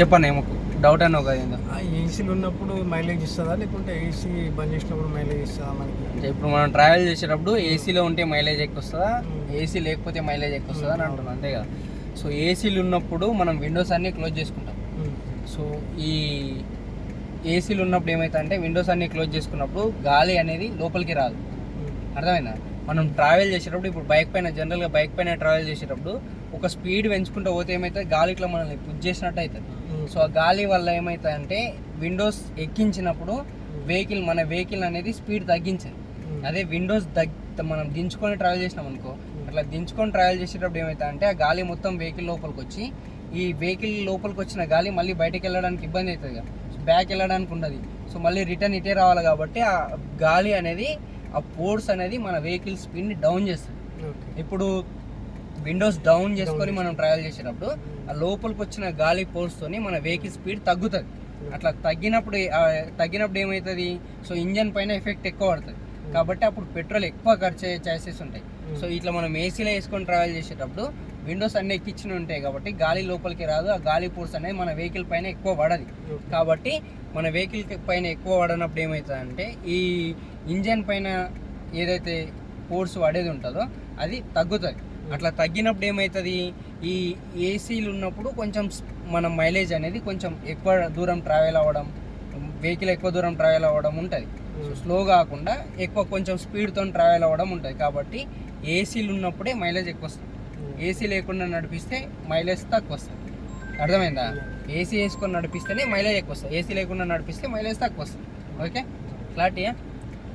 చెప్పండి ఏమో డౌట్ అన్నావు కదా ఏందో. ఏసీలు ఉన్నప్పుడు మైలేజ్ ఇస్తుందా, లేకుంటే ఏసీ బంద్ చేసినప్పుడు మైలేజ్ ఇస్తుందా మనకి? అంటే ఇప్పుడు మనం ట్రావెల్ చేసేటప్పుడు ఏసీలో ఉంటే మైలేజ్ ఎక్కువ వస్తుందా, ఏసీ లేకపోతే మైలేజ్ ఎక్కువ వస్తుందా అని అంటున్నాం, అంతే కదా. సో ఏసీలు ఉన్నప్పుడు మనం విండోస్ అన్నీ క్లోజ్ చేసుకుంటాం. సో ఈ ఏసీలు ఉన్నప్పుడు ఏమైతే అంటే విండోస్ అన్నీ క్లోజ్ చేసుకున్నప్పుడు గాలి అనేది లోపలికి రాదు. అర్థమైందా? మనం ట్రావెల్ చేసేటప్పుడు ఇప్పుడు బైక్ పైన జనరల్గా బైక్ పైన ట్రావెల్ చేసేటప్పుడు ఒక స్పీడ్ పెంచుకుంటూ పోతే ఏమవుతుంది, గాలి ఇట్లా మనల్ని పుష్ చేసినట్టు అవుతుంది. సో ఆ గాలి వల్ల ఏమవుతుంది అంటే విండోస్ ఎక్కించినప్పుడు మన వెహికల్ అనేది స్పీడ్ తగ్గించాలి. అదే విండోస్ మనం దించుకొని ట్రావెల్ చేసినాం అనుకో, అట్లా దించుకొని ట్రావెల్ చేసేటప్పుడు ఏమవుతుంది అంటే ఆ గాలి మొత్తం వెహికల్ లోపలికి వచ్చి ఈ వెహికల్ లోపలికి వచ్చిన గాలి మళ్ళీ బయటకు వెళ్ళడానికి ఇబ్బంది అవుతుంది కదా, బ్యాక్ వెళ్ళడానికి ఉండదు. సో మళ్ళీ రిటర్న్ ఇటే రావాలి కాబట్టి ఆ గాలి అనేది ఆ పోర్స్ అనేది మన వెహికల్ స్పీడ్ని డౌన్ చేస్తుంది. ఇప్పుడు విండోస్ డౌన్ చేసుకొని మనం ట్రావెల్ చేసేటప్పుడు ఆ లోపలికి వచ్చిన గాలి పోర్స్తోని మన వెహికల్ స్పీడ్ తగ్గుతుంది. అట్లా తగ్గినప్పుడు ఏమవుతుంది, సో ఇంజన్ పైన ఎఫెక్ట్ ఎక్కువ పడుతుంది కాబట్టి అప్పుడు పెట్రోల్ ఎక్కువ ఖర్చు అయ్యే ఛాన్సెస్ ఉంటాయి. సో ఇట్లా మనం ఏసీలో వేసుకొని ట్రావెల్ చేసేటప్పుడు విండోస్ అన్నీ ఎక్కించి ఉంటాయి కాబట్టి గాలి లోపలికి రాదు, ఆ గాలి పోర్స్ అనేది మన వెహికల్ పైన ఎక్కువ పడదు. కాబట్టి మన వెహికల్ పైన ఎక్కువ పడినప్పుడు ఏమవుతుంది అంటే ఈ ఇంజన్ పైన ఏదైతే ఫోర్స్ పడేది ఉంటుందో అది తగ్గుతుంది. అట్లా తగ్గినప్పుడు ఏమవుతుంది, ఈ ఏసీలు ఉన్నప్పుడు కొంచెం మన మైలేజ్ అనేది కొంచెం ఎక్కువ దూరం ట్రావెల్ అవ్వడం, వెహికల్ ఎక్కువ దూరం ట్రావెల్ అవ్వడం ఉంటుంది. సో స్లో కాకుండా ఎక్కువ కొంచెం స్పీడ్తో ట్రావెల్ అవ్వడం ఉంటుంది. కాబట్టి ఏసీలు ఉన్నప్పుడే మైలేజ్ ఎక్కువ వస్తుంది. ఏసీ లేకుండా నడిపిస్తే మైలేజ్ తక్కువ వస్తుంది. అర్థమైందా? ఏసీ వేసుకొని నడిపిస్తేనే మైలేజ్ ఎక్కువ వస్తుంది, ఏసీ లేకుండా నడిపిస్తే మైలేజ్ తక్కువ వస్తుంది. ఓకే, క్లారిటీయా?